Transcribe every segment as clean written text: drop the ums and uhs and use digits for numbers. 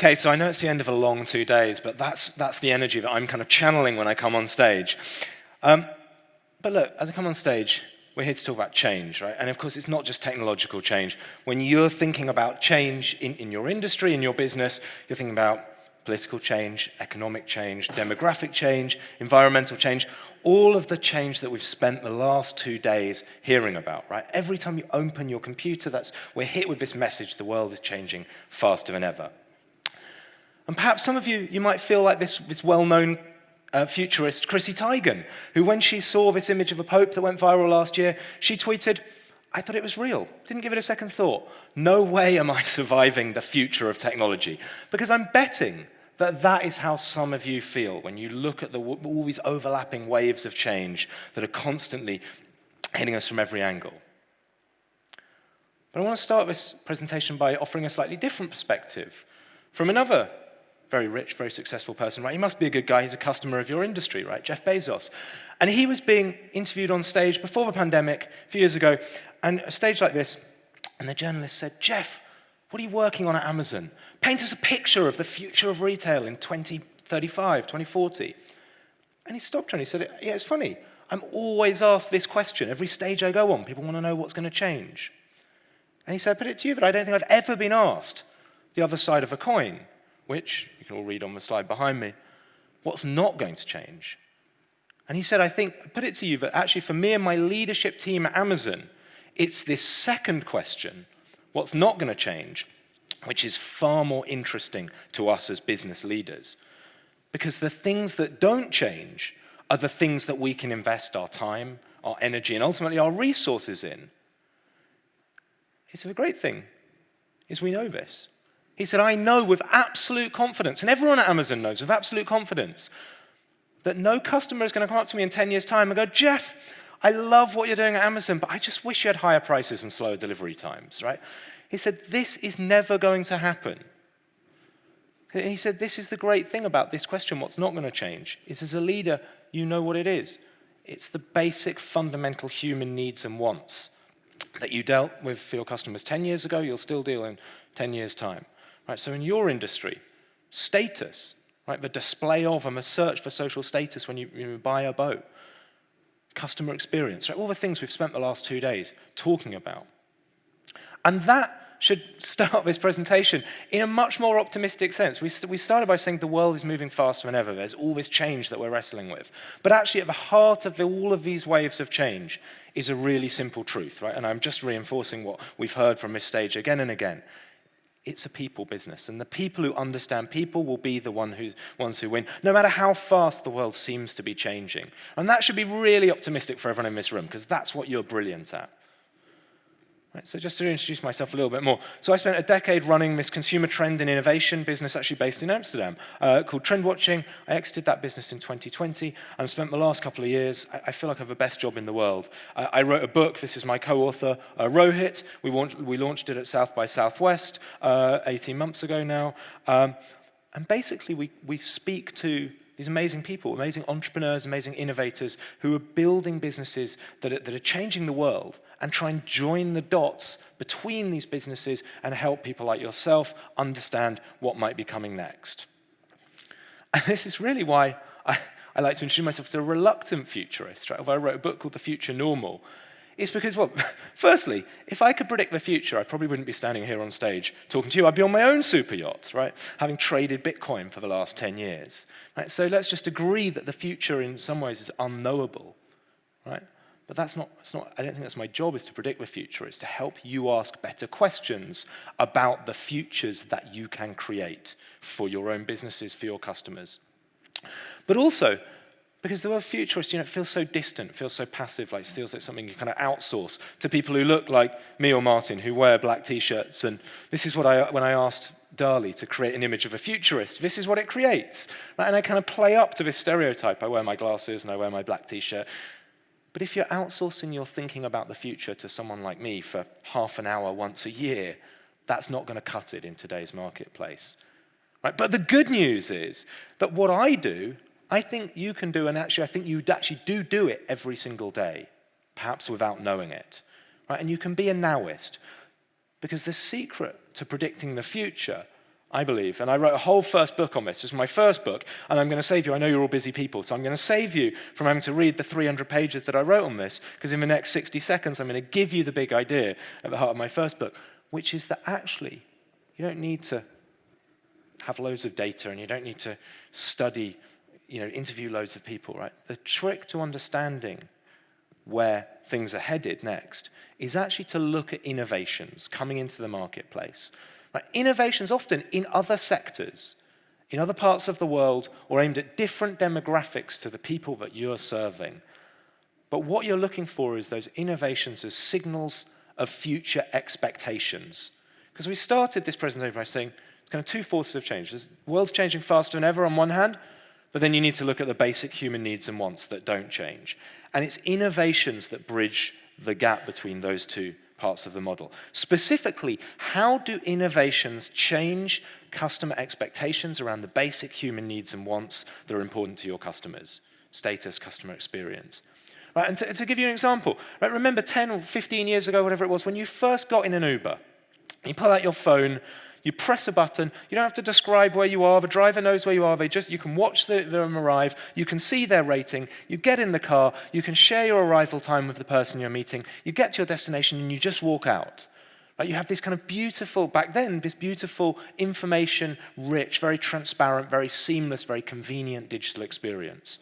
Okay, so I know it's the end of a long 2 days, but that's the energy that I'm kind of channeling when I come on stage. But look, as I come on stage, we're here to talk about change, right? And of course, it's not just technological change. When you're thinking about change in your industry, in your business, you're thinking about political change, economic change, demographic change, environmental change, all of the change that we've spent the last 2 days hearing about, right? Every time you open your computer, we're hit with this message: the world is changing faster than ever. And perhaps some of you might feel like this well-known futurist, Chrissy Teigen, who when she saw this image of a pope that went viral last year, she tweeted, "I thought it was real, didn't give it a second thought. No way am I surviving the future of technology." Because I'm betting that is how some of you feel when you look at all these overlapping waves of change that are constantly hitting us from every angle. But I want to start this presentation by offering a slightly different perspective from another very rich, very successful person, right? He must be a good guy. He's a customer of your industry, right? Jeff Bezos. And he was being interviewed on stage before the pandemic a few years ago, and a stage like this, and the journalist said, "Jeff, what are you working on at Amazon? Paint us a picture of the future of retail in 2035, 2040. And he stopped her and he said, "Yeah, it's funny. I'm always asked this question. Every stage I go on, people want to know what's going to change." And he said, "Put it to you, but I don't think I've ever been asked the other side of a coin," which you can all read on the slide behind me, what's not going to change. And he said, "I think, put it to you, that actually for me and my leadership team at Amazon, it's this second question, what's not going to change, which is far more interesting to us as business leaders. Because the things that don't change are the things that we can invest our time, our energy, and ultimately our resources in." He said, "The great thing is we know this." He said, "I know with absolute confidence," and everyone at Amazon knows with absolute confidence, that no customer is going to come up to me in 10 years' time and go, "Jeff, I love what you're doing at Amazon, but I just wish you had higher prices and slower delivery times," right? He said, "This is never going to happen." And he said, "This is the great thing about this question, what's not going to change, is as a leader, you know what it is. It's the basic fundamental human needs and wants that you dealt with for your customers 10 years ago, you'll still deal in 10 years' time. Right, so in your industry, status, right, the display of and the search for social status when you buy a boat, customer experience, right, all the things we've spent the last 2 days talking about. And that should start this presentation in a much more optimistic sense. We started by saying the world is moving faster than ever. There's all this change that we're wrestling with. But actually at the heart of all of these waves of change is a really simple truth, right? And I'm just reinforcing what we've heard from this stage again and again. It's a people business, and the people who understand people will be the ones who win, no matter how fast the world seems to be changing. And that should be really optimistic for everyone in this room, because that's what you're brilliant at. Right, so just to introduce myself a little bit more. So I spent a decade running this consumer trend and innovation business actually based in Amsterdam called Trend Watching. I exited that business in 2020 and spent the last couple of years, I feel like I have the best job in the world. I wrote a book, this is my co-author, Rohit. We launched it at South by Southwest 18 months ago now. And basically we speak to these amazing people, amazing entrepreneurs, amazing innovators who are building businesses that are changing the world and try and join the dots between these businesses and help people like yourself understand what might be coming next. And this is really why I like to introduce myself as a reluctant futurist, right? Although I wrote a book called The Future Normal. It's because, well, firstly, if I could predict the future, I probably wouldn't be standing here on stage talking to you. I'd be on my own super yacht, right? Having traded Bitcoin for the last 10 years. Right? So let's just agree that the future in some ways is unknowable, right? But that's not, I don't think that's my job, is to predict the future. It's to help you ask better questions about the futures that you can create for your own businesses, for your customers. But also, because the word futurist, it feels so distant, feels so passive, like it feels like something you kind of outsource to people who look like me or Martin, who wear black t-shirts. And this is what when I asked Dali to create an image of a futurist, this is what it creates. And I kind of play up to this stereotype. I wear my glasses and I wear my black t-shirt. But if you're outsourcing your thinking about the future to someone like me for half an hour once a year, that's not going to cut it in today's marketplace. Right? But the good news is that what I do, I think you can do, and actually I think you actually do it every single day, perhaps without knowing it. Right? And you can be a nowist, because the secret to predicting the future, I believe. And I wrote a whole first book on this. This is my first book, and I'm going to save you. I know you're all busy people, so I'm going to save you from having to read the 300 pages that I wrote on this, because in the next 60 seconds, I'm going to give you the big idea at the heart of my first book, which is that actually, you don't need to have loads of data, and you don't need to study, interview loads of people, right? The trick to understanding where things are headed next is actually to look at innovations coming into the marketplace. Right? Innovations often in other sectors, in other parts of the world, or aimed at different demographics to the people that you're serving. But what you're looking for is those innovations as signals of future expectations. Because we started this presentation by saying it's kind of two forces of change. The world's changing faster than ever on one hand, but then you need to look at the basic human needs and wants that don't change. And it's innovations that bridge the gap between those two parts of the model. Specifically, how do innovations change customer expectations around the basic human needs and wants that are important to your customers? Status, customer experience. Right, and to give you an example, right, remember 10 or 15 years ago, whatever it was, when you first got in an Uber, you pull out your phone, you press a button, you don't have to describe where you are, the driver knows where you are, you can watch them arrive, you can see their rating, you get in the car, you can share your arrival time with the person you're meeting, you get to your destination and you just walk out. Right, you have this kind of beautiful, back then, this beautiful information-rich, very transparent, very seamless, very convenient digital experience.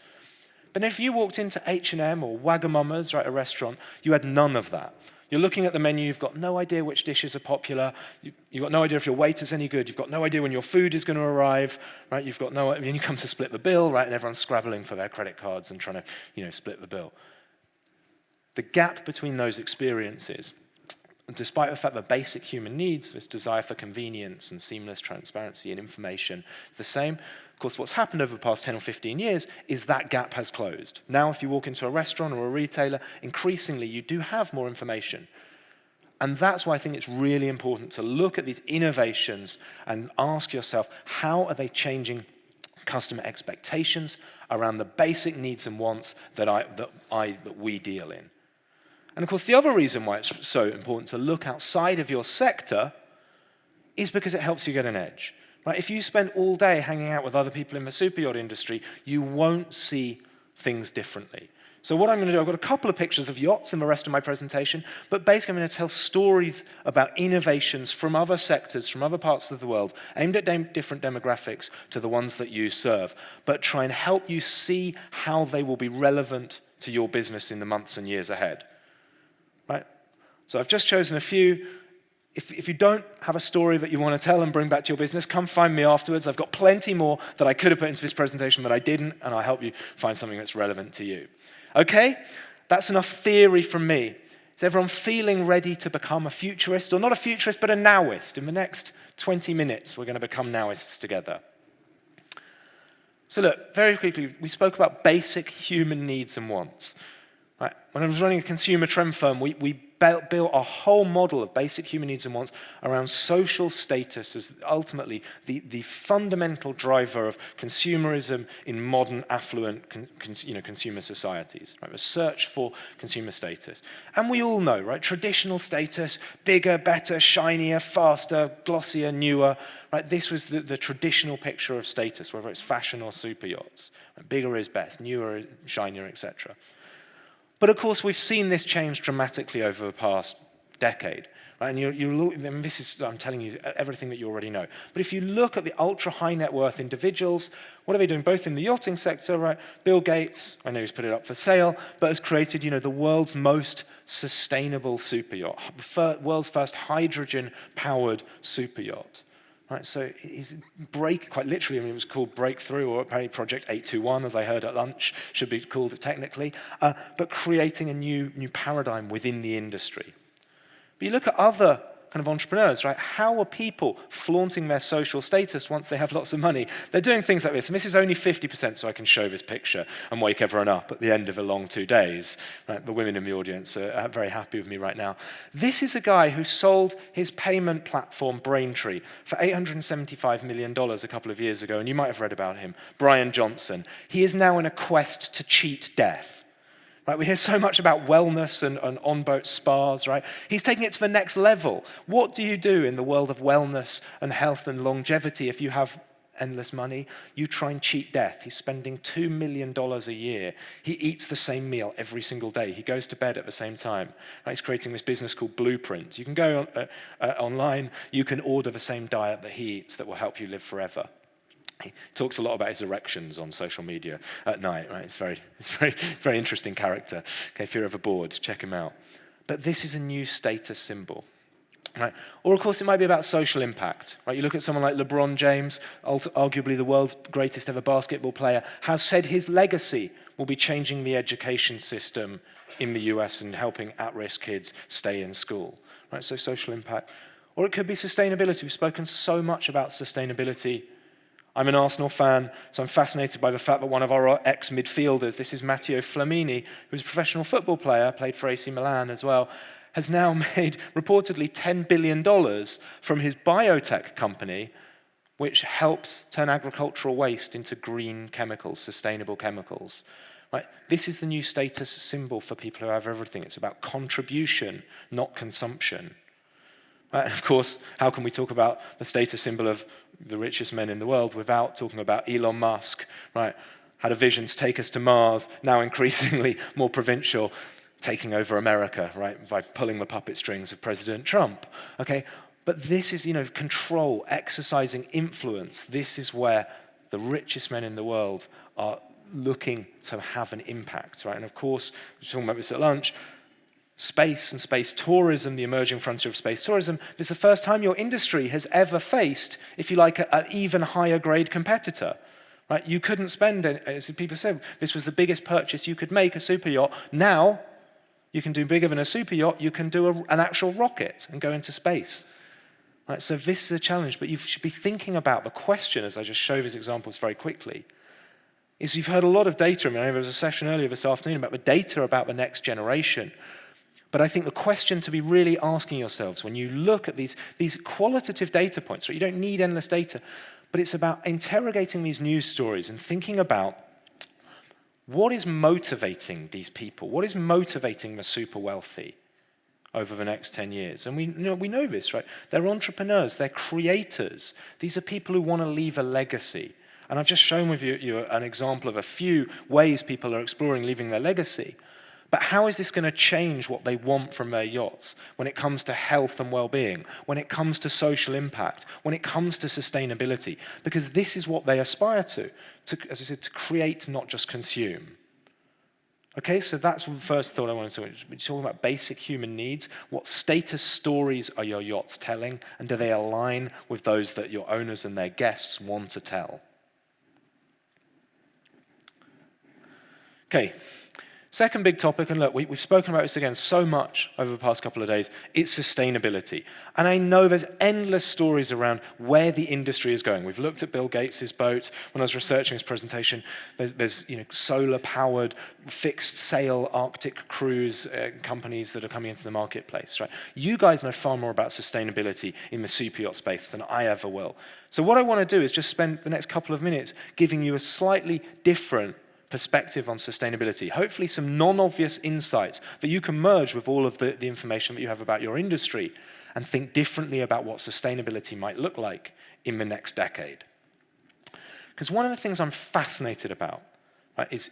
But if you walked into H&M or Wagamama's, right, a restaurant, you had none of that. You're looking at the menu, you've got no idea which dishes are popular, you've got no idea if your waiter's any good, you've got no idea when your food is going to arrive, right? You've got no idea, when you come to split the bill, right, and everyone's scrabbling for their credit cards and trying to, split the bill. The gap between those experiences, despite the fact that basic human needs, this desire for convenience and seamless transparency and information, is the same. Of course, what's happened over the past 10 or 15 years is that gap has closed. Now, if you walk into a restaurant or a retailer, increasingly you do have more information. And that's why I think it's really important to look at these innovations and ask yourself, how are they changing customer expectations around the basic needs and wants that we deal in? And of course, the other reason why it's so important to look outside of your sector is because it helps you get an edge. Right? If you spend all day hanging out with other people in the superyacht industry, you won't see things differently. So what I'm going to do, I've got a couple of pictures of yachts in the rest of my presentation, but basically I'm going to tell stories about innovations from other sectors, from other parts of the world, aimed at different demographics to the ones that you serve, but try and help you see how they will be relevant to your business in the months and years ahead. Right? So I've just chosen a few. If you don't have a story that you want to tell and bring back to your business, come find me afterwards. I've got plenty more that I could have put into this presentation that I didn't, and I'll help you find something that's relevant to you. Okay? That's enough theory from me. Is everyone feeling ready to become a futurist? Or not a futurist, but a nowist? In the next 20 minutes, we're going to become nowists together. So look, very quickly, we spoke about basic human needs and wants. Right? When I was running a consumer trend firm, we built a whole model of basic human needs and wants around social status as ultimately the fundamental driver of consumerism in modern, affluent consumer societies. Right? The search for consumer status. And we all know, right? Traditional status, bigger, better, shinier, faster, glossier, newer. Right? This was the traditional picture of status, whether it's fashion or super yachts. Right? Bigger is best, newer, shinier, etc. But of course, we've seen this change dramatically over the past decade. Right? And this is, I'm telling you everything that you already know. But if you look at the ultra-high net worth individuals, what are they doing? Both in the yachting sector, right? Bill Gates, I know he's put it up for sale, but has created, the world's most sustainable super yacht, world's first hydrogen-powered super yacht. Right, so it's quite literally, it was called Breakthrough, or apparently Project 821, as I heard at lunch, should be called technically, but creating a new paradigm within the industry. But you look at other kind of entrepreneurs, right? How are people flaunting their social status once they have lots of money? They're doing things like this, and this is only 50%, so I can show this picture and wake everyone up at the end of a long 2 days. Right? The women in the audience are very happy with me right now. This is a guy who sold his payment platform, Braintree, for $875 million a couple of years ago, and you might have read about him, Brian Johnson. He is now in a quest to cheat death. Right? We hear so much about wellness and on-boat spas, right? He's taking it to the next level. What do you do in the world of wellness and health and longevity if you have endless money? You try and cheat death. He's spending $2 million a year. He eats the same meal every single day. He goes to bed at the same time. Right? He's creating this business called Blueprint. You can go online, you can order the same diet that he eats that will help you live forever. He talks a lot about his erections on social media at night, right? It's very interesting character. Okay, if you're ever bored, check him out. But this is a new status symbol, right? Or of course, it might be about social impact, right? You look at someone like LeBron James, arguably the world's greatest ever basketball player, has said his legacy will be changing the education system in the US and helping at-risk kids stay in school, right? So social impact. Or it could be sustainability. We've spoken so much about sustainability. I'm an Arsenal fan, so I'm fascinated by the fact that one of our ex-midfielders, this is Matteo Flamini, who's a professional football player, played for AC Milan as well, has now made reportedly $10 billion from his biotech company, which helps turn agricultural waste into green chemicals, sustainable chemicals. Right? This is the new status symbol for people who have everything. It's about contribution, not consumption. Right? And of course, how can we talk about the status symbol of the richest men in the world without talking about Elon Musk, right? Had a vision to take us to Mars, now increasingly more provincial, taking over America, right, by pulling the puppet strings of President Trump, okay? But this is, control, exercising influence. This is where the richest men in the world are looking to have an impact, right? And of course, we were talking about this at lunch, space and space tourism, the emerging frontier of space tourism, this is the first time your industry has ever faced, if you like, an even higher grade competitor. Right? You couldn't spend, as people said, this was the biggest purchase you could make, a super yacht. Now, you can do bigger than a super yacht, you can do an actual rocket and go into space. Right? So this is a challenge, but you should be thinking about the question, as I just show these examples very quickly, is you've heard a lot of data. I mean, there was a session earlier this afternoon about the data about the next generation. But I think the question to be really asking yourselves when you look at these qualitative data points, right, you don't need endless data, but it's about interrogating these news stories and thinking about what is motivating these people? What is motivating the super wealthy over the next 10 years? And we know this, right? They're entrepreneurs, they're creators. These are people who want to leave a legacy. And I've just shown with you an example of a few ways people are exploring leaving their legacy. But how is this going to change what they want from their yachts when it comes to health and well-being, when it comes to social impact, when it comes to sustainability? Because this is what they aspire to, as I said, to create, not just consume. Okay, so that's the first thought I wanted to talk about. We're talking about basic human needs. What status stories are your yachts telling, and do they align with those that your owners and their guests want to tell? Okay. Second big topic, and look, we've spoken about this again so much over the past couple of days, it's sustainability. And I know there's endless stories around where the industry is going. We've looked at Bill Gates' boat. When I was researching his presentation, there's solar-powered, fixed-sail Arctic cruise companies that are coming into the marketplace, right? You guys know far more about sustainability in the super yacht space than I ever will. So what I want to do is just spend the next couple of minutes giving you a slightly different perspective on sustainability, hopefully some non-obvious insights that you can merge with all of the information that you have about your industry and think differently about what sustainability might look like in the next decade. Because one of the things I'm fascinated about, right, is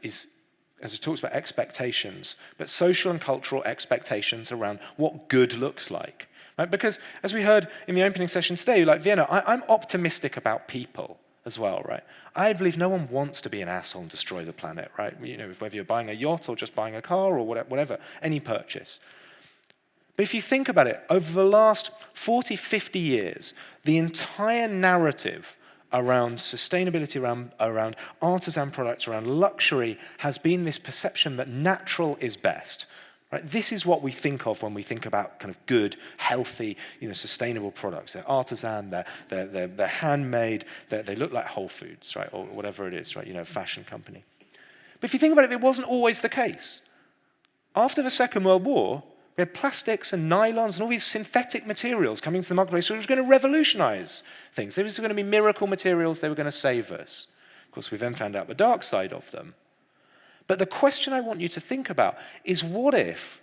as it talks about expectations, but social and cultural expectations around what good looks like. Right? Because as we heard in the opening session today, like Vienna, I'm optimistic about people as well, right? I believe no one wants to be an asshole and destroy the planet, right? Whether you're buying a yacht or just buying a car or whatever, any purchase. But if you think about it, over the last 40, 50 years, the entire narrative around sustainability, around artisan products, around luxury, has been this perception that natural is best. Right? This is what we think of when we think about kind of good, healthy, sustainable products. They're artisan, they're handmade, they look like Whole Foods, right, or whatever it is, right, fashion company. But if you think about it, it wasn't always the case. After the Second World War, we had plastics and nylons and all these synthetic materials coming into the marketplace, which was going to revolutionize things. There was going to be miracle materials, they were going to save us. Of course, we then found out the dark side of them. But the question I want you to think about is, what if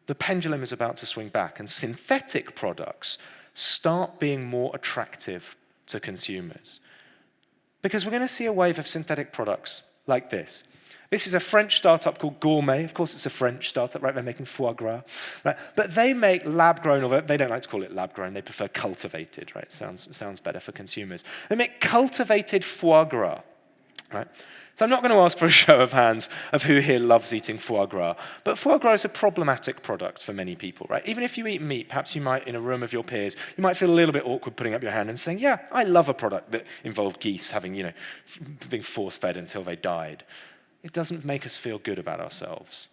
the pendulum is about to swing back and synthetic products start being more attractive to consumers? Because we're going to see a wave of synthetic products like this. This is a French startup called Gourmet. Of course, it's a French startup, right? They're making foie gras, right? But they make lab-grown, or they don't like to call it lab-grown. They prefer cultivated, right? Sounds better for consumers. They make cultivated foie gras, right? So I'm not going to ask for a show of hands of who here loves eating foie gras, but foie gras is a problematic product for many people, right? Even if you eat meat, perhaps you might, in a room of your peers, you might feel a little bit awkward putting up your hand and saying, yeah, I love a product that involved geese having, being force-fed until they died. It doesn't make us feel good about ourselves.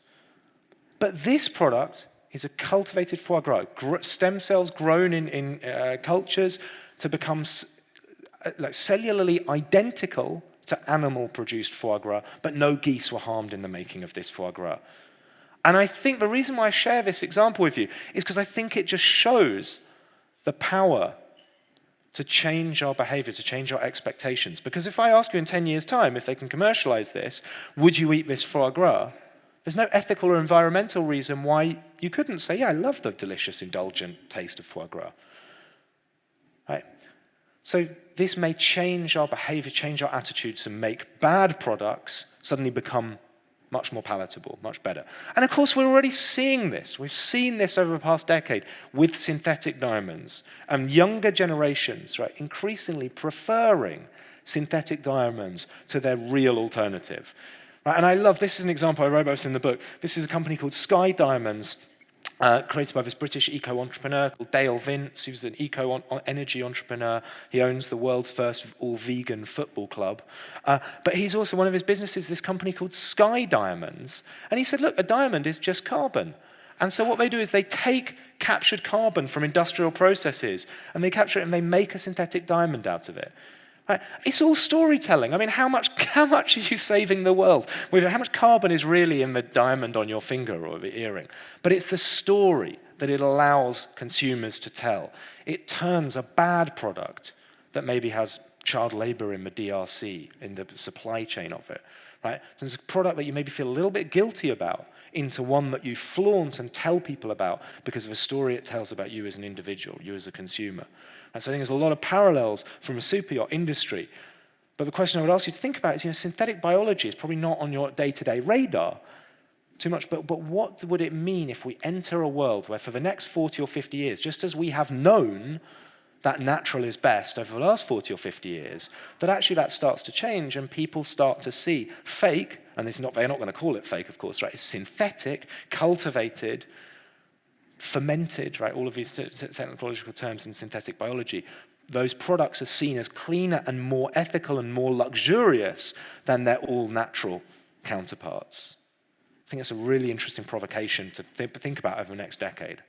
But this product is a cultivated foie gras, stem cells grown in cultures to become like cellularly identical to animal-produced foie gras, but no geese were harmed in the making of this foie gras. And I think the reason why I share this example with you is because I think it just shows the power to change our behavior, to change our expectations. Because if I ask you in 10 years' time if they can commercialize this, would you eat this foie gras? There's no ethical or environmental reason why you couldn't say, yeah, I love the delicious, indulgent taste of foie gras. Right? So this may change our behavior, change our attitudes, and make bad products suddenly become much more palatable, much better. And of course, we're already seeing this. We've seen this over the past decade with synthetic diamonds, and younger generations, right, increasingly preferring synthetic diamonds to their real alternative. Right, and I love, this is an example, I wrote about this in the book. This is a company called Sky Diamonds, created by this British eco-entrepreneur called Dale Vince. He was an eco-energy entrepreneur. He owns the world's first all-vegan football club. But he's also, one of his businesses, this company called Sky Diamonds. And he said, look, a diamond is just carbon. And so what they do is they take captured carbon from industrial processes, and they capture it and they make a synthetic diamond out of it. Right? It's all storytelling. I mean, how much are you saving the world? How much carbon is really in the diamond on your finger or the earring? But it's the story that it allows consumers to tell. It turns a bad product that maybe has child labor in the DRC, in the supply chain of it, right? So it's a product that you maybe feel a little bit guilty about into one that you flaunt and tell people about because of a story it tells about you as an individual, you as a consumer. And so I think there's a lot of parallels from a superyacht industry. But the question I would ask you to think about is, synthetic biology is probably not on your day-to-day radar too much, but what would it mean if we enter a world where for the next 40 or 50 years, just as we have known that natural is best over the last 40 or 50 years, that actually that starts to change and people start to see fake, and they're not going to call it fake, of course, right? It's synthetic, cultivated, fermented, right? All of these technological terms in synthetic biology. Those products are seen as cleaner and more ethical and more luxurious than their all-natural counterparts. I think it's a really interesting provocation to think about over the next decade.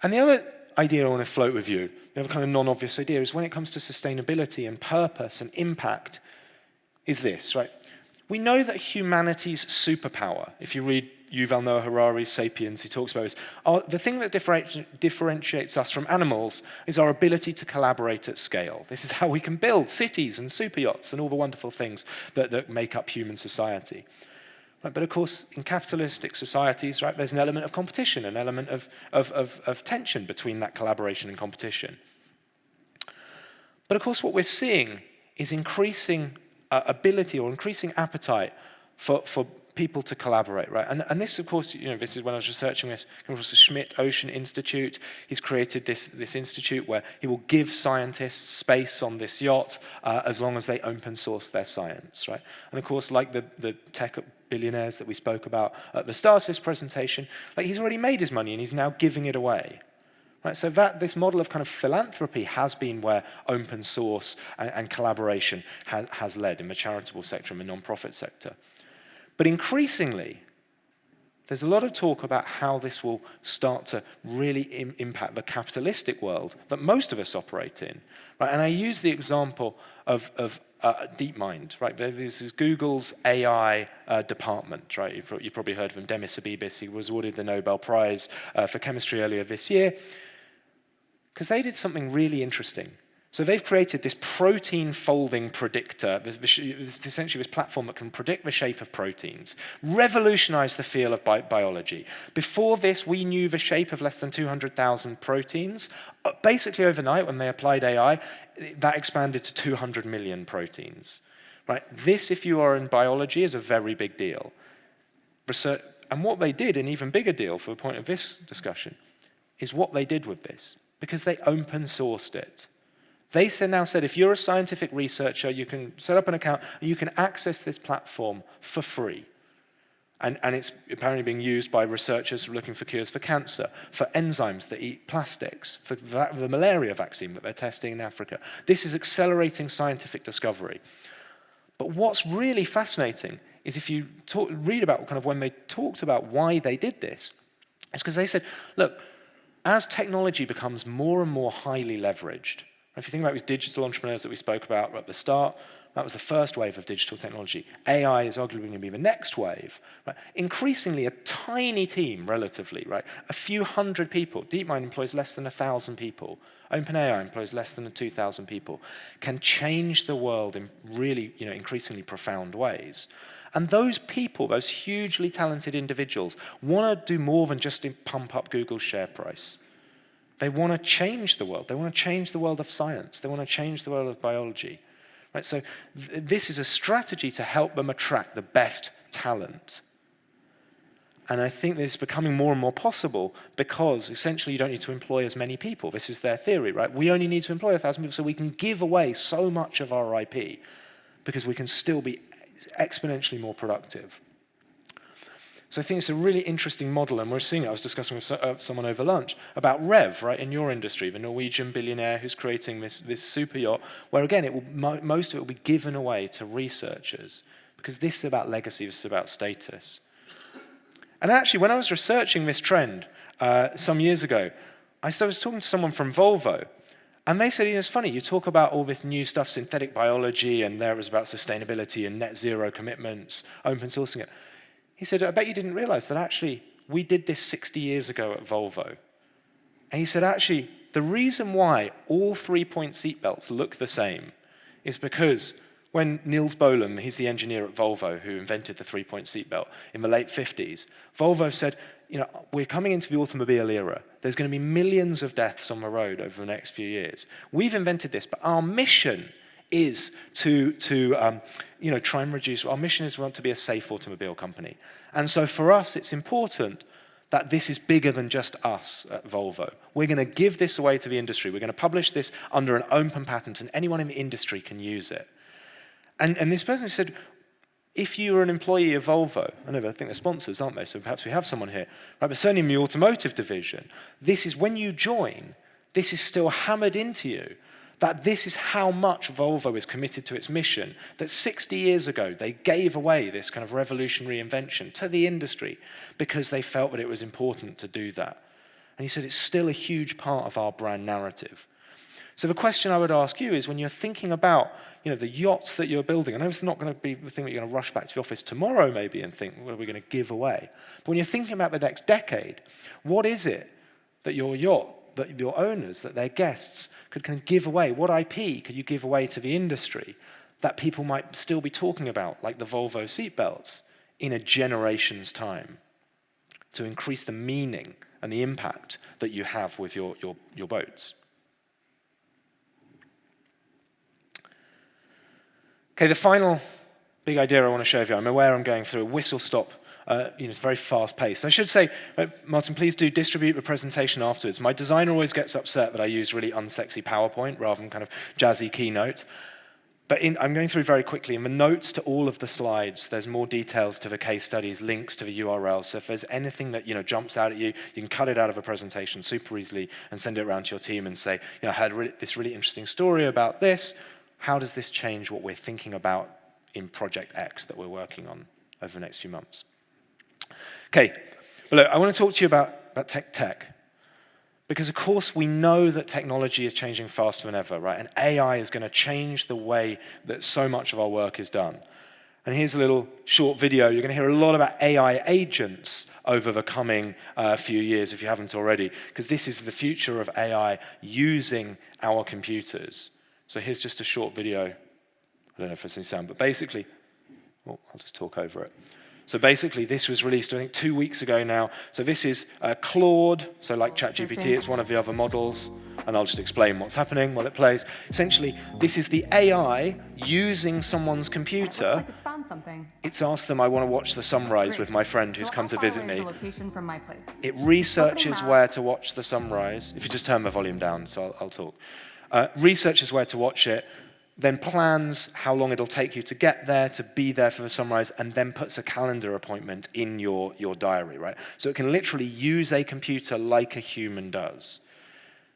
And the other idea I want to float with you, the other kind of non-obvious idea, is when it comes to sustainability and purpose and impact, is this, right? We know that humanity's superpower, if you read Yuval Noah Harari's *Sapiens*, he talks about this, the thing that differentiates us from animals is our ability to collaborate at scale. This is how we can build cities and super yachts and all the wonderful things that make up human society. Right, but of course, in capitalistic societies, right, there's an element of competition, an element of tension between that collaboration and competition. But of course, what we're seeing is increasing ability or increasing appetite for people to collaborate, right? And this, of course, this is when I was researching this, it was the Schmidt Ocean Institute. He's created this institute where he will give scientists space on this yacht as long as they open source their science, right? And of course, like the tech billionaires that we spoke about at the start of this presentation, like he's already made his money and he's now giving it away. Right, so this model of kind of philanthropy has been where open source and collaboration has led in the charitable sector and the non-profit sector. But increasingly, there's a lot of talk about how this will start to really impact the capitalistic world that most of us operate in. Right? And I use the example of DeepMind. Right? This is Google's AI department. Right? You've probably heard of him, Demis Habbibis. He was awarded the Nobel Prize for chemistry earlier this year because they did something really interesting. So they've created this protein folding predictor, essentially this platform that can predict the shape of proteins, revolutionized the field of biology. Before this, we knew the shape of less than 200,000 proteins. Basically overnight, when they applied AI, that expanded to 200 million proteins. Right? This, if you are in biology, is a very big deal. Research, and what they did, an even bigger deal for the point of this discussion, is what they did with this, because they open sourced it. They now said, if you're a scientific researcher, you can set up an account, you can access this platform for free. And it's apparently being used by researchers looking for cures for cancer, for enzymes that eat plastics, for the malaria vaccine that they're testing in Africa. This is accelerating scientific discovery. But what's really fascinating is if you read about kind of when they talked about why they did this, it's because they said, look, as technology becomes more and more highly leveraged, if you think about these digital entrepreneurs that we spoke about at the start, that was the first wave of digital technology. AI is arguably going to be the next wave. Right? Increasingly, a tiny team, relatively, right? A few hundred people. DeepMind employs less than 1,000 people. OpenAI employs less than 2,000 people. Can change the world in really, increasingly profound ways. And those people, those hugely talented individuals, want to do more than just pump up Google's share price. They want to change the world. They want to change the world of science. They want to change the world of biology. Right? So this is a strategy to help them attract the best talent. And I think this is becoming more and more possible because essentially you don't need to employ as many people. This is their theory, right? We only need to employ 1,000 people so we can give away so much of our IP because we can still be exponentially more productive. So I think it's a really interesting model, and we're seeing it. I was discussing with someone over lunch about Rev, right, in your industry, the Norwegian billionaire who's creating this super yacht, where again, most of it will be given away to researchers, because this is about legacy, this is about status. And actually, when I was researching this trend some years ago, I was talking to someone from Volvo, and they said, it's funny, you talk about all this new stuff, synthetic biology, and there it was about sustainability and net zero commitments, open sourcing it. He said, I bet you didn't realize that actually we did this 60 years ago at Volvo. And he said, actually, the reason why all 3-point seatbelts look the same is because when Niels Bohlem, he's the engineer at Volvo who invented the 3-point seatbelt in the late 50s, Volvo said, we're coming into the automobile era. There's going to be millions of deaths on the road over the next few years. We've invented this, but our mission is to try and reduce. Our mission is we want to be a safe automobile company. And so for us, it's important that this is bigger than just us at Volvo. We're going to give this away to the industry. We're going to publish this under an open patent, and anyone in the industry can use it. And this person said, if you are an employee of Volvo, I think they're sponsors, aren't they? So perhaps we have someone here. Right, but certainly in the automotive division, this is when you join, this is still hammered into you, that this is how much Volvo is committed to its mission, that 60 years ago they gave away this kind of revolutionary invention to the industry because they felt that it was important to do that. And he said it's still a huge part of our brand narrative. So the question I would ask you is, when you're thinking about the yachts that you're building, I know it's not going to be the thing that you're going to rush back to the office tomorrow maybe and think, what are we going to give away? But when you're thinking about the next decade, what is it that your yacht, that your owners, that their guests can give away? What IP could you give away to the industry that people might still be talking about, like the Volvo seatbelts, in a generation's time, to increase the meaning and the impact that you have with your boats? Okay, the final big idea I want to show you, I'm aware I'm going through a whistle-stop. It's very fast-paced. I should say, Martin, please do distribute the presentation afterwards. My designer always gets upset that I use really unsexy PowerPoint rather than kind of jazzy keynote. But I'm going through very quickly. In the notes to all of the slides, there's more details to the case studies, links to the URLs. So if there's anything that jumps out at you, you can cut it out of a presentation super easily and send it around to your team and say, I heard this really interesting story about this. How does this change what we're thinking about in Project X that we're working on over the next few months? Okay, well, look, I want to talk to you about tech. Because, of course, we know that technology is changing faster than ever, right? And AI is going to change the way that so much of our work is done. And here's a little short video. You're going to hear a lot about AI agents over the coming few years, if you haven't already, because this is the future of AI using our computers. So here's just a short video. I don't know if there's any sound, but basically, I'll just talk over it. So basically, this was released, I think, 2 weeks ago now. So this is Claude, so like ChatGPT, it's one of the other models. And I'll just explain what's happening while it plays. Essentially, this is the AI using someone's computer. It looks like it's found something. It's asked them, I want to watch the sunrise with my friend who's come to visit me. The location from my place? It researches where to watch the sunrise. If you just turn the volume down, so I'll talk. Researches where to watch it, then plans how long it'll take you to get there, to be there for the sunrise, and then puts a calendar appointment in your diary, right? So it can literally use a computer like a human does.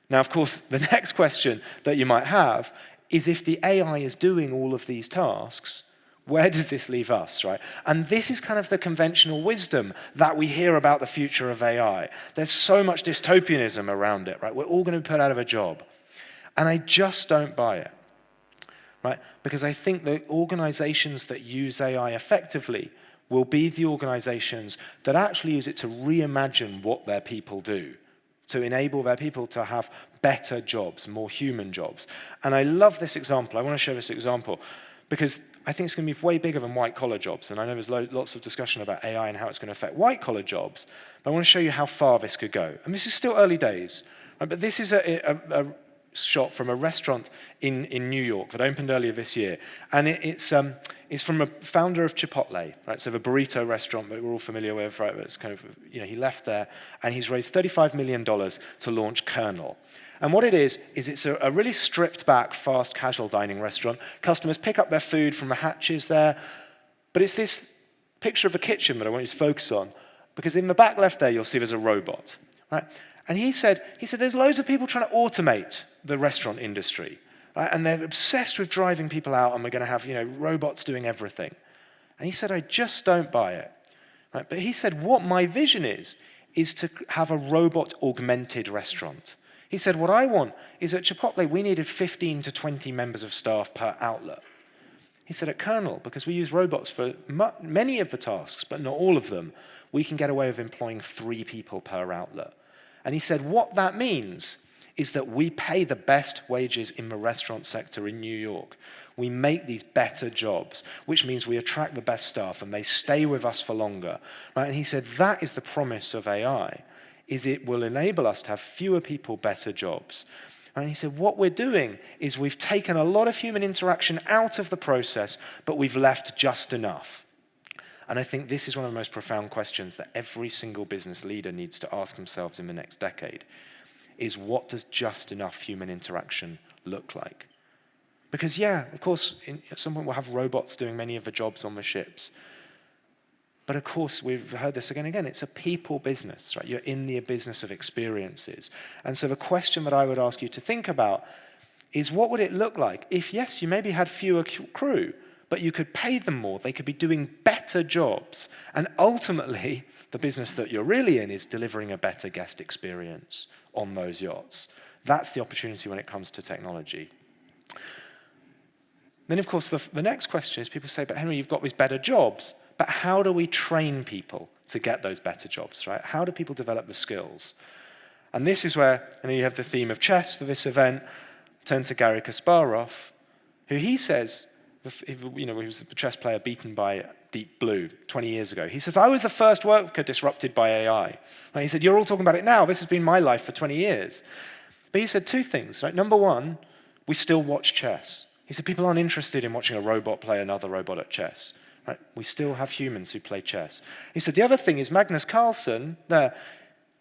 Now, of course, the next question that you might have is if the AI is doing all of these tasks, where does this leave us, right? And this is kind of the conventional wisdom that we hear about the future of AI. There's so much dystopianism around it, right? We're all going to be put out of a job. And I just don't buy it. Right? Because I think the organizations that use AI effectively will be the organizations that actually use it to reimagine what their people do, to enable their people to have better jobs, more human jobs. And I love this example. I want to show this example because I think it's going to be way bigger than white-collar jobs. And I know there's lots of discussion about AI and how it's going to affect white-collar jobs. But I want to show you how far this could go. And this is still early days. Right? But this is a shot from a restaurant in New York that opened earlier this year. And it's from a founder of Chipotle, right? So the burrito restaurant that we're all familiar with, right? It's kind of, he left there and he's raised $35 million to launch Kernel. And what it is it's a really stripped back, fast casual dining restaurant. Customers pick up their food from the hatches there. But it's this picture of a kitchen that I want you to focus on, because in the back left there, you'll see there's a robot, right? And he said, there's loads of people trying to automate the restaurant industry, right? And they're obsessed with driving people out, and we're going to have, robots doing everything. And he said, I just don't buy it. Right? But he said, what my vision is to have a robot-augmented restaurant. He said, what I want is at Chipotle, we needed 15 to 20 members of staff per outlet. He said, at Kernel, because we use robots for many of the tasks, but not all of them, we can get away with employing 3 people per outlet. And he said, what that means is that we pay the best wages in the restaurant sector in New York. We make these better jobs, which means we attract the best staff and they stay with us for longer. Right? And he said, that is the promise of AI, is it will enable us to have fewer people, better jobs. And he said, what we're doing is we've taken a lot of human interaction out of the process, but we've left just enough. And I think this is one of the most profound questions that every single business leader needs to ask themselves in the next decade, is what does just enough human interaction look like? Because yeah, of course, at some point we'll have robots doing many of the jobs on the ships. But of course, we've heard this again and again, it's a people business, right? You're in the business of experiences. And so the question that I would ask you to think about is, what would it look like if, yes, you maybe had fewer crew, but you could pay them more, they could be doing better jobs, and ultimately, the business that you're really in is delivering a better guest experience on those yachts. That's the opportunity when it comes to technology. Then, of course, the next question is, people say, but Henry, you've got these better jobs, but how do we train people to get those better jobs, right? How do people develop the skills? And this is where, you have the theme of chess for this event. Turn to Garry Kasparov, who he says, he was a chess player beaten by Deep Blue 20 years ago. He says, I was the first worker disrupted by AI. And he said, you're all talking about it now. This has been my life for 20 years. But he said 2 things. Right? Number one, we still watch chess. He said, people aren't interested in watching a robot play another robot at chess. Right? We still have humans who play chess. He said, the other thing is Magnus Carlsen, there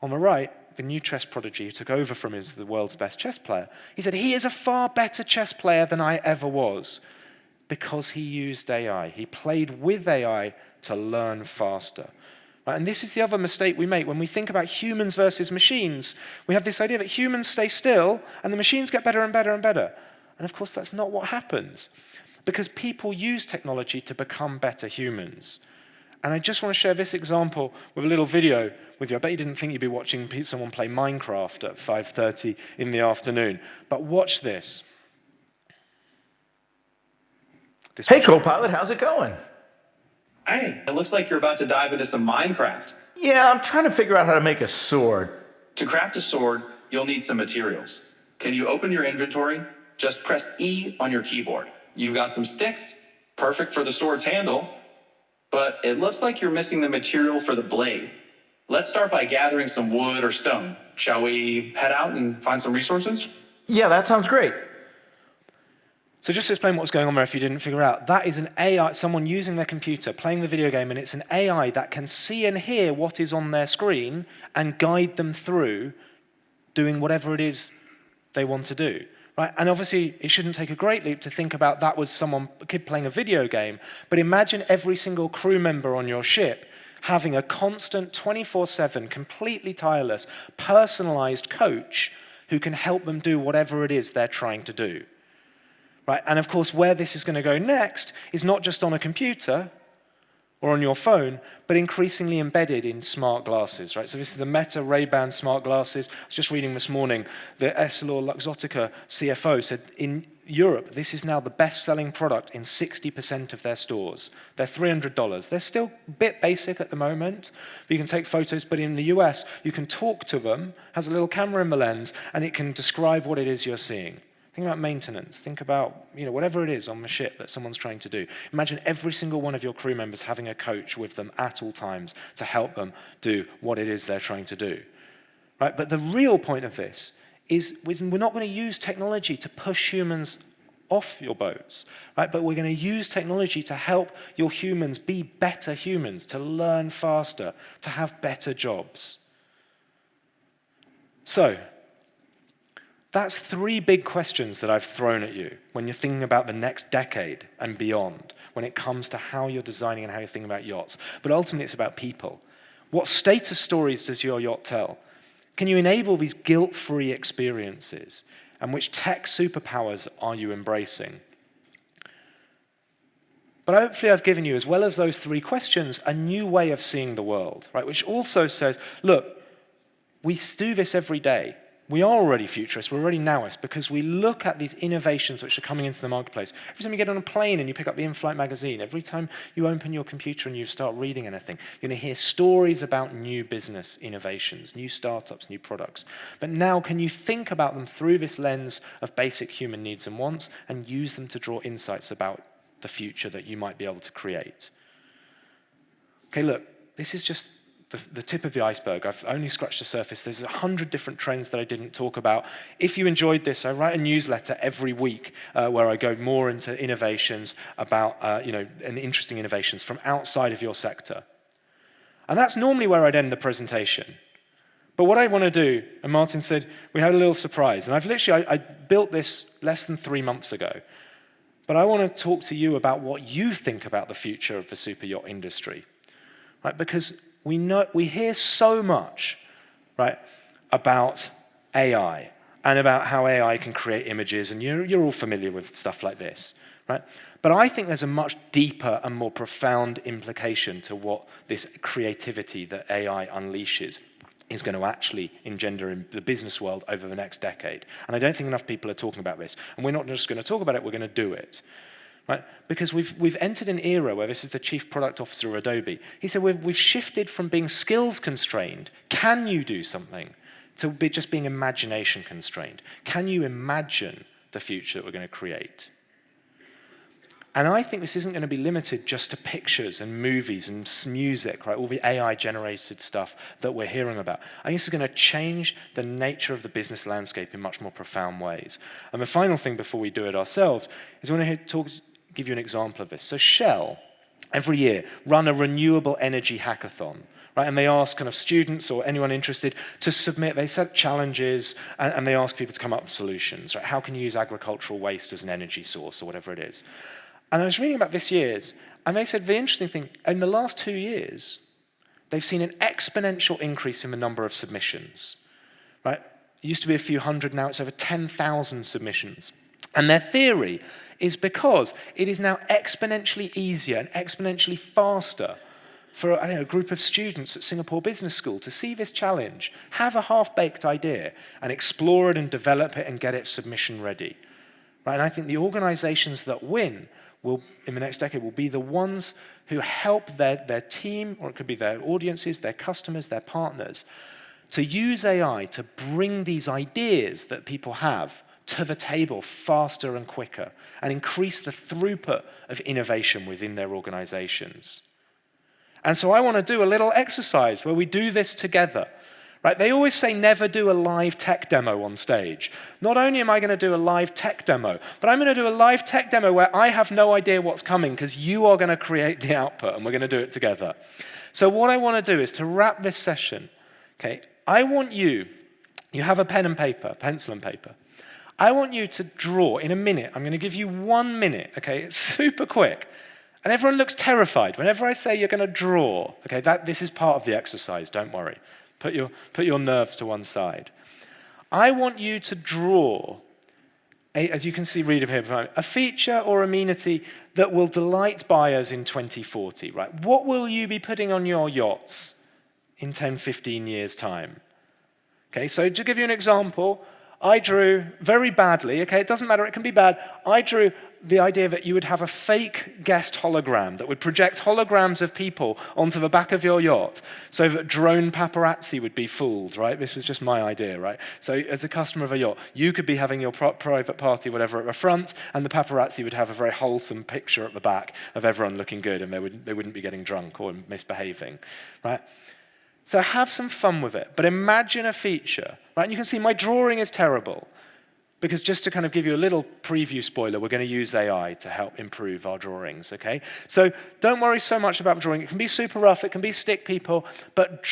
on the right, the new chess prodigy who took over from him as the world's best chess player. He said, he is a far better chess player than I ever was, because he used AI. He played with AI to learn faster. Right? And this is the other mistake we make. When we think about humans versus machines, we have this idea that humans stay still and the machines get better and better and better. And of course, that's not what happens, because people use technology to become better humans. And I just want to share this example with a little video with you. I bet you didn't think you'd be watching someone play Minecraft at 5:30 in the afternoon. But watch this. Hey, co-pilot, how's it going? Hey, it looks like you're about to dive into some Minecraft. Yeah, I'm trying to figure out how to make a sword. To craft a sword, you'll need some materials. Can you open your inventory? just press E on your keyboard. You've got some sticks, perfect for the sword's handle, but it looks like you're missing the material for the blade. Let's start by gathering some wood or stone. Shall we head out and find some resources? Yeah, that sounds great. So just to explain what's going on there if you didn't figure out, that is an AI, someone using their computer, playing the video game, and it's an AI that can see and hear what is on their screen and guide them through doing whatever it is they want to do. Right? And obviously, it shouldn't take a great leap to think about that was a kid playing a video game, but imagine every single crew member on your ship having a constant 24/7, completely tireless, personalized coach who can help them do whatever it is they're trying to do. Right? And of course, where this is going to go next is not just on a computer or on your phone, but increasingly embedded in smart glasses. Right? So this is the Meta Ray-Ban smart glasses. I was just reading this morning, the EssilorLuxottica CFO said in Europe, this is now the best-selling product in 60% of their stores. They're $300. They're still a bit basic at the moment, but you can take photos, but in the US, you can talk to them, has a little camera in the lens, and it can describe what it is you're seeing. Think about maintenance. Think about whatever it is on the ship that someone's trying to do. Imagine every single one of your crew members having a coach with them at all times to help them do what it is they're trying to do. Right? But the real point of this is we're not going to use technology to push humans off your boats, right? But we're going to use technology to help your humans be better humans, to learn faster, to have better jobs. So, that's three big questions that I've thrown at you when you're thinking about the next decade and beyond, when it comes to how you're designing and how you're thinking about yachts. But ultimately, it's about people. What status stories does your yacht tell? Can you enable these guilt-free experiences? And which tech superpowers are you embracing? But hopefully I've given you, as well as those three questions, a new way of seeing the world, right? Which also says, look, we do this every day. We are already futurists, we're already nowists, because we look at these innovations which are coming into the marketplace. Every time you get on a plane and you pick up the in-flight magazine, every time you open your computer and you start reading anything, you're going to hear stories about new business innovations, new startups, new products. But now, can you think about them through this lens of basic human needs and wants and use them to draw insights about the future that you might be able to create? Okay, look, this is just the tip of the iceberg. I've only scratched the surface. There's 100 different trends that I didn't talk about. If you enjoyed this, I write a newsletter every week where I go more into innovations about, and interesting innovations from outside of your sector. And that's normally where I'd end the presentation. But what I want to do, and Martin said, we had a little surprise. And I built this less than 3 months ago. But I want to talk to you about what you think about the future of the super yacht industry. Right? Because we hear so much, right, about AI and about how AI can create images, and you're all familiar with stuff like this, right? But I think there's a much deeper and more profound implication to what this creativity that AI unleashes is going to actually engender in the business world over the next decade. And I don't think enough people are talking about this. And we're not just going to talk about it, we're going to do it. Right? Because we've entered an era where this is the chief product officer of Adobe. He said we've shifted from being skills constrained, can you do something, to just being imagination constrained. Can you imagine the future that we're going to create? And I think this isn't going to be limited just to pictures and movies and music, right? All the AI-generated stuff that we're hearing about. I think this is going to change the nature of the business landscape in much more profound ways. And the final thing before we do it ourselves is I want to give you an example of this. So Shell, every year, run a renewable energy hackathon, right? And they ask kind of students or anyone interested to submit, they set challenges, and they ask people to come up with solutions, right? How can you use agricultural waste as an energy source or whatever it is? And I was reading about this year's, and they said the interesting thing, in the last 2 years, they've seen an exponential increase in the number of submissions, right? It used to be a few hundred, now it's over 10,000 submissions. And their theory is because it is now exponentially easier and exponentially faster for a group of students at Singapore Business School to see this challenge, have a half-baked idea, and explore it and develop it and get it submission ready. Right? And I think the organizations that win in the next decade will be the ones who help their team, or it could be their audiences, their customers, their partners, to use AI to bring these ideas that people have to the table faster and quicker and increase the throughput of innovation within their organizations. And so I want to do a little exercise where we do this together. Right? They always say never do a live tech demo on stage. Not only am I going to do a live tech demo, but I'm going to do a live tech demo where I have no idea what's coming because you are going to create the output and we're going to do it together. So what I want to do is to wrap this session, okay, I want you have a pen and paper, pencil and paper. I want you to draw in a minute. I'm going to give you 1 minute, okay? It's super quick. And everyone looks terrified. Whenever I say you're going to draw, okay, this is part of the exercise, don't worry. Put your nerves to one side. I want you to draw, as you can see, read here, a feature or amenity that will delight buyers in 2040, right? What will you be putting on your yachts in 10, 15 years' time? Okay, so to give you an example, I drew very badly, okay, it doesn't matter, it can be bad. I drew the idea that you would have a fake guest hologram that would project holograms of people onto the back of your yacht so that drone paparazzi would be fooled, right? This was just my idea, right? So as a customer of a yacht, you could be having your private party, whatever, at the front, and the paparazzi would have a very wholesome picture at the back of everyone looking good, and they wouldn't be getting drunk or misbehaving, right? So have some fun with it, but imagine a feature, right? And you can see my drawing is terrible, because just to kind of give you a little preview spoiler, we're going to use AI to help improve our drawings, okay? So don't worry so much about the drawing. It can be super rough, it can be stick people, but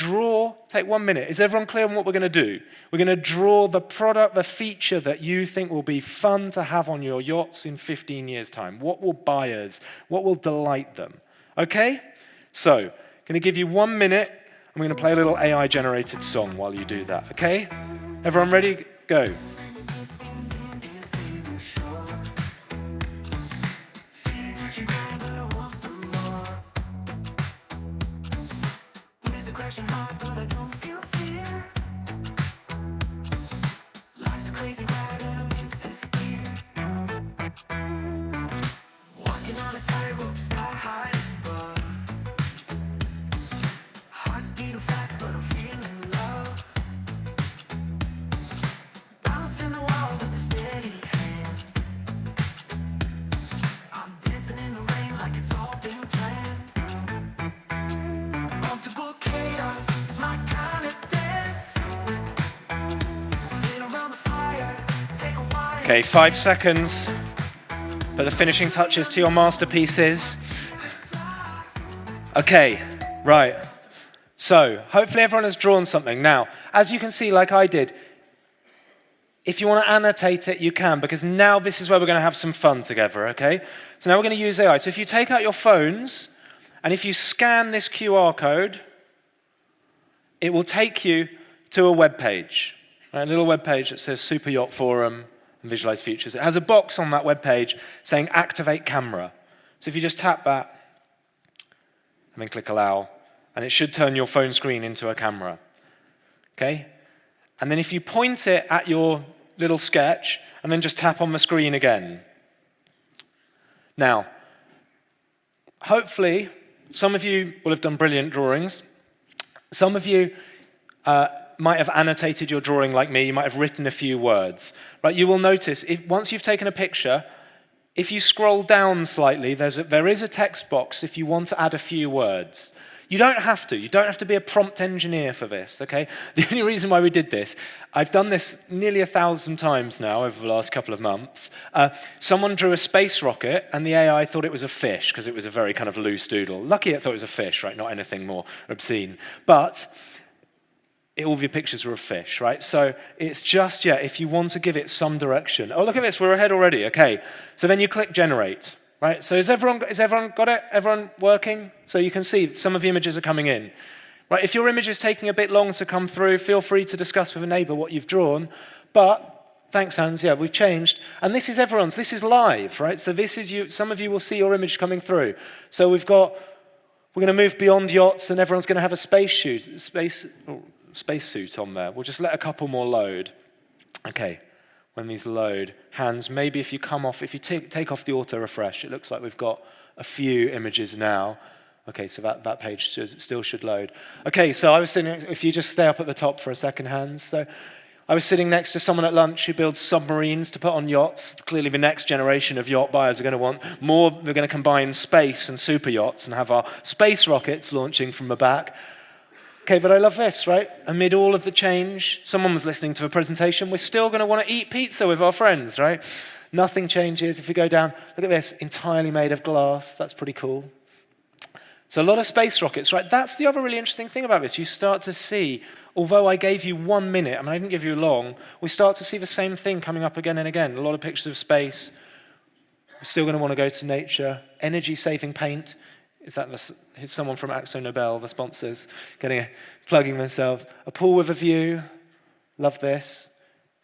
take 1 minute. Is everyone clear on what we're going to do? We're going to draw the product, the feature that you think will be fun to have on your yachts in 15 years' time. What will delight them, okay? So, I'm going to give you 1 minute. I'm going to play a little AI-generated song while you do that, okay? Everyone ready? Go. Okay, 5 seconds. Put the finishing touches to your masterpieces. Okay, right. So, hopefully everyone has drawn something. Now, as you can see, like I did, if you want to annotate it, you can, because now this is where we're going to have some fun together, okay? So now we're going to use AI. So if you take out your phones, and if you scan this QR code, it will take you to a web page, right? A little web page that says Super Yacht Forum and Visualize Futures. It has a box on that web page saying Activate Camera. So if you just tap that, and then click Allow, and it should turn your phone screen into a camera, okay? And then if you point it at your little sketch, and then just tap on the screen again. Now, hopefully, some of you will have done brilliant drawings. Some of you might have annotated your drawing like me. You might have written a few words. Right? You will notice, once you've taken a picture, if you scroll down slightly, there is a text box if you want to add a few words. You don't have to. You don't have to be a prompt engineer for this, okay? The only reason why we did this, I've done this nearly 1,000 times now over the last couple of months. Someone drew a space rocket, and the AI thought it was a fish, because it was a very kind of loose doodle. Lucky it thought it was a fish, right? Not anything more obscene. But all of your pictures were of fish, right? So it's just, if you want to give it some direction. Oh, look at this. We're ahead already. Okay. So then you click Generate. Right, so has everyone got it? Everyone working? So you can see some of the images are coming in. Right, if your image is taking a bit long to come through, feel free to discuss with a neighbor what you've drawn. But, thanks Hans, we've changed. And this is everyone's, this is live, right? So this is you, some of you will see your image coming through. So we're going to move beyond yachts and everyone's going to have a spacesuit on there. We'll just let a couple more load. Okay. When these load, Hans, maybe if you take off the auto refresh, it looks like we've got a few images now. Okay, so that page still should load. Okay, so I was thinking if you just stay up at the top for a second, Hans. So I was sitting next to someone at lunch who builds submarines to put on yachts. Clearly the next generation of yacht buyers are going to want more. We're going to combine space and super yachts and have our space rockets launching from the back. Okay, but I love this, right? Amid all of the change, someone was listening to a presentation, we're still going to want to eat pizza with our friends, right? Nothing changes. If we go down, look at this, entirely made of glass. That's pretty cool. So a lot of space rockets, right? That's the other really interesting thing about this. You start to see, although I gave you 1 minute, I mean, I didn't give you long, we start to see the same thing coming up again and again. A lot of pictures of space. We're still going to want to go to nature. Energy-saving paint. Is that someone from Axo Nobel, the sponsors, plugging themselves? A pool with a view. Love this.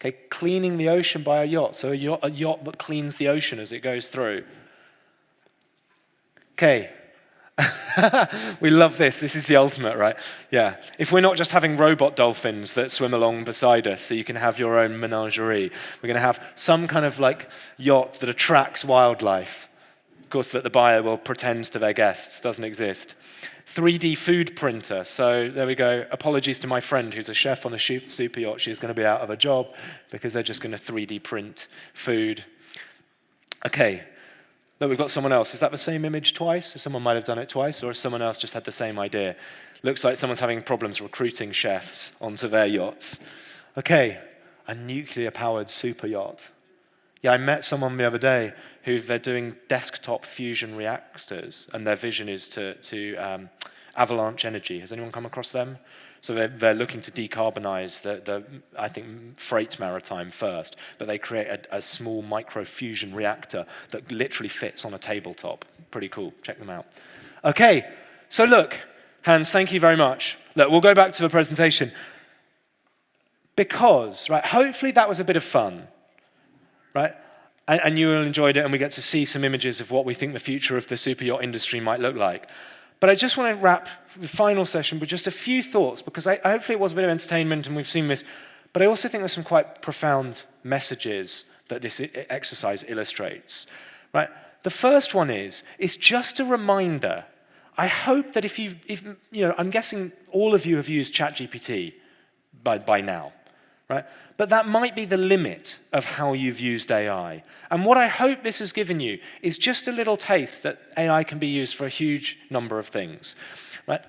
Okay, cleaning the ocean by a yacht. So a yacht that cleans the ocean as it goes through. Okay. We love this. This is the ultimate, right? Yeah. If we're not just having robot dolphins that swim along beside us so you can have your own menagerie, we're going to have some kind of like yacht that attracts wildlife. Of course, that the buyer will pretend to their guests doesn't exist. 3D food printer. So there we go. Apologies to my friend who's a chef on a super yacht. She's going to be out of a job because they're just going to 3D print food. Okay. Look, we've got someone else. Is that the same image twice? So someone might have done it twice, or someone else just had the same idea. Looks like someone's having problems recruiting chefs onto their yachts. Okay, a nuclear-powered super yacht. Yeah, I met someone the other day who they're doing desktop fusion reactors, and their vision is to avalanche energy. Has anyone come across them? So they're looking to decarbonize the I think, freight maritime first, but they create a small micro-fusion reactor that literally fits on a tabletop. Pretty cool. Check them out. Okay, so look, Hans, thank you very much. Look, we'll go back to the presentation. Because, right, hopefully that was a bit of fun, right? And you all enjoyed it, and we get to see some images of what we think the future of the super yacht industry might look like. But I just want to wrap the final session with just a few thoughts, because hopefully it was a bit of entertainment and we've seen this, but I also think there's some quite profound messages that this exercise illustrates. Right? The first one is, it's just a reminder. I hope that if I'm guessing all of you have used ChatGPT by now, right? But that might be the limit of how you've used AI. And what I hope this has given you is just a little taste that AI can be used for a huge number of things, right?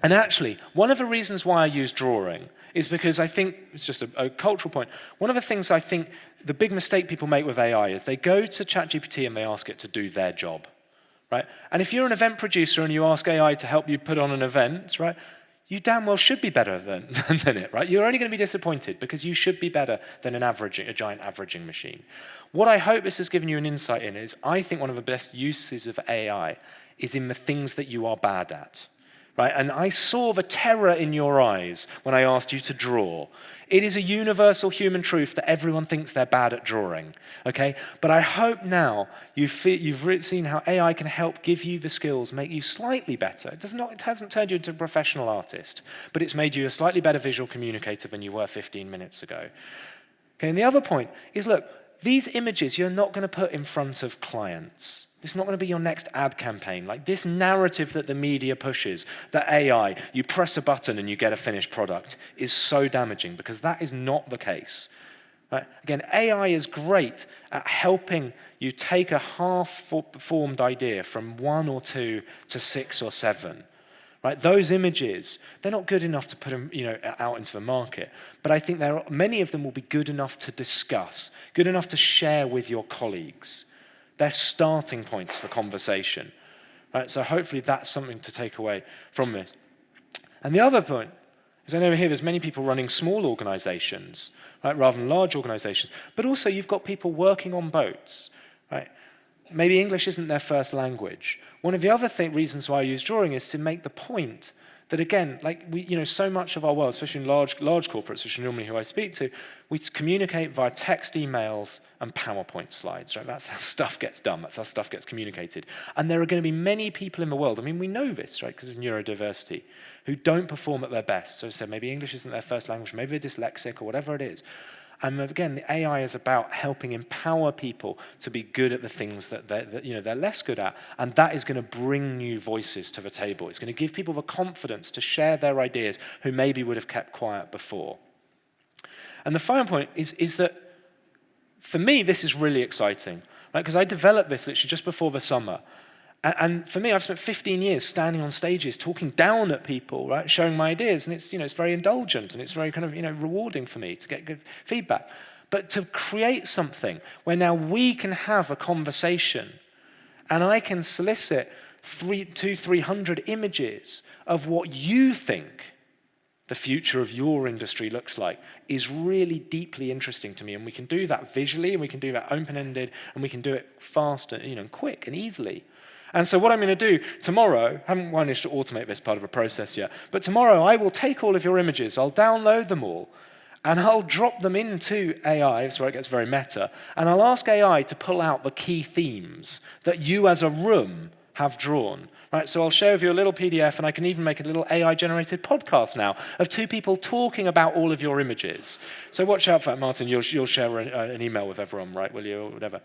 And actually, one of the reasons why I use drawing is because I think, it's just a cultural point, one of the things I think the big mistake people make with AI is they go to ChatGPT and they ask it to do their job, right? And if you're an event producer and you ask AI to help you put on an event, right, you damn well should be better than it, right? You're only going to be disappointed because you should be better than a giant averaging machine. What I hope this has given you an insight in is I think one of the best uses of AI is in the things that you are bad at, right? And I saw the terror in your eyes when I asked you to draw. It is a universal human truth that everyone thinks they're bad at drawing, okay? But I hope now you've seen how AI can help give you the skills, make you slightly better. It hasn't turned you into a professional artist, but it's made you a slightly better visual communicator than you were 15 minutes ago. Okay, and the other point is, look, these images you're not going to put in front of clients. It's not going to be your next ad campaign. Like this narrative that the media pushes, that AI, you press a button and you get a finished product, is so damaging because that is not the case. Right? Again, AI is great at helping you take a half-formed idea from 1 or 2 to 6 or 7. Right? Those images, they're not good enough to put them, out into the market. But I think many of them will be good enough to discuss, good enough to share with your colleagues. They're starting points for conversation. Right? So hopefully that's something to take away from this. And the other point is I know here there's many people running small organizations, right, rather than large organizations. But also you've got people working on boats. Right? Maybe English isn't their first language. One of the other reasons why I use drawing is to make the point that, again, like so much of our world, especially in large corporates, which are normally who I speak to, we communicate via text, emails, and PowerPoint slides. Right? That's how stuff gets done. That's how stuff gets communicated. And there are going to be many people in the world, I mean, we know this, right, because of neurodiversity, who don't perform at their best. So maybe English isn't their first language, maybe they're dyslexic or whatever it is. And again, the AI is about helping empower people to be good at the things that they're less good at, and that is going to bring new voices to the table. It's going to give people the confidence to share their ideas who maybe would have kept quiet before. And the final point is that, for me, this is really exciting, right? Because I developed this literally just before the summer. And for me, I've spent 15 years standing on stages, talking down at people, right, showing my ideas, and it's very indulgent and it's very kind of rewarding for me to get good feedback. But to create something where now we can have a conversation, and I can solicit 300 images of what you think the future of your industry looks like, is really deeply interesting to me. And we can do that visually, and we can do that open-ended, and we can do it fast and quick and easily. And so what I'm going to do tomorrow, I haven't managed to automate this part of a process yet, but tomorrow I will take all of your images, I'll download them all, and I'll drop them into AI, that's where it gets very meta, and I'll ask AI to pull out the key themes that you as a room have drawn. Right? So I'll share with you a little PDF, and I can even make a little AI-generated podcast now of two people talking about all of your images. So watch out for that, Martin. You'll share an email with everyone, right, will you, or whatever.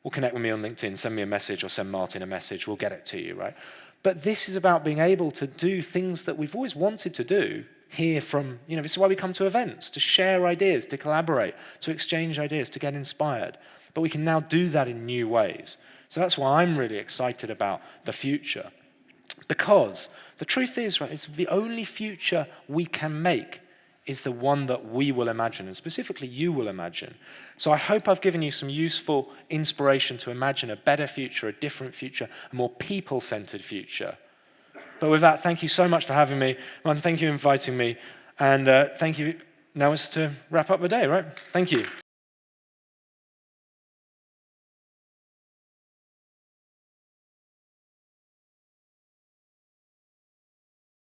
Or connect with me on LinkedIn, send me a message, or send Martin a message. We'll get it to you, right? But this is about being able to do things that we've always wanted to do, hear from, this is why we come to events, to share ideas, to collaborate, to exchange ideas, to get inspired. But we can now do that in new ways. So that's why I'm really excited about the future. Because the truth is, right, it's the only future we can make is the one that we will imagine, and specifically you will imagine. So I hope I've given you some useful inspiration to imagine a better future, a different future, a more people-centered future. But with that, thank you so much for having me, and thank you for inviting me, and thank you. Now it's to wrap up the day, right? Thank you.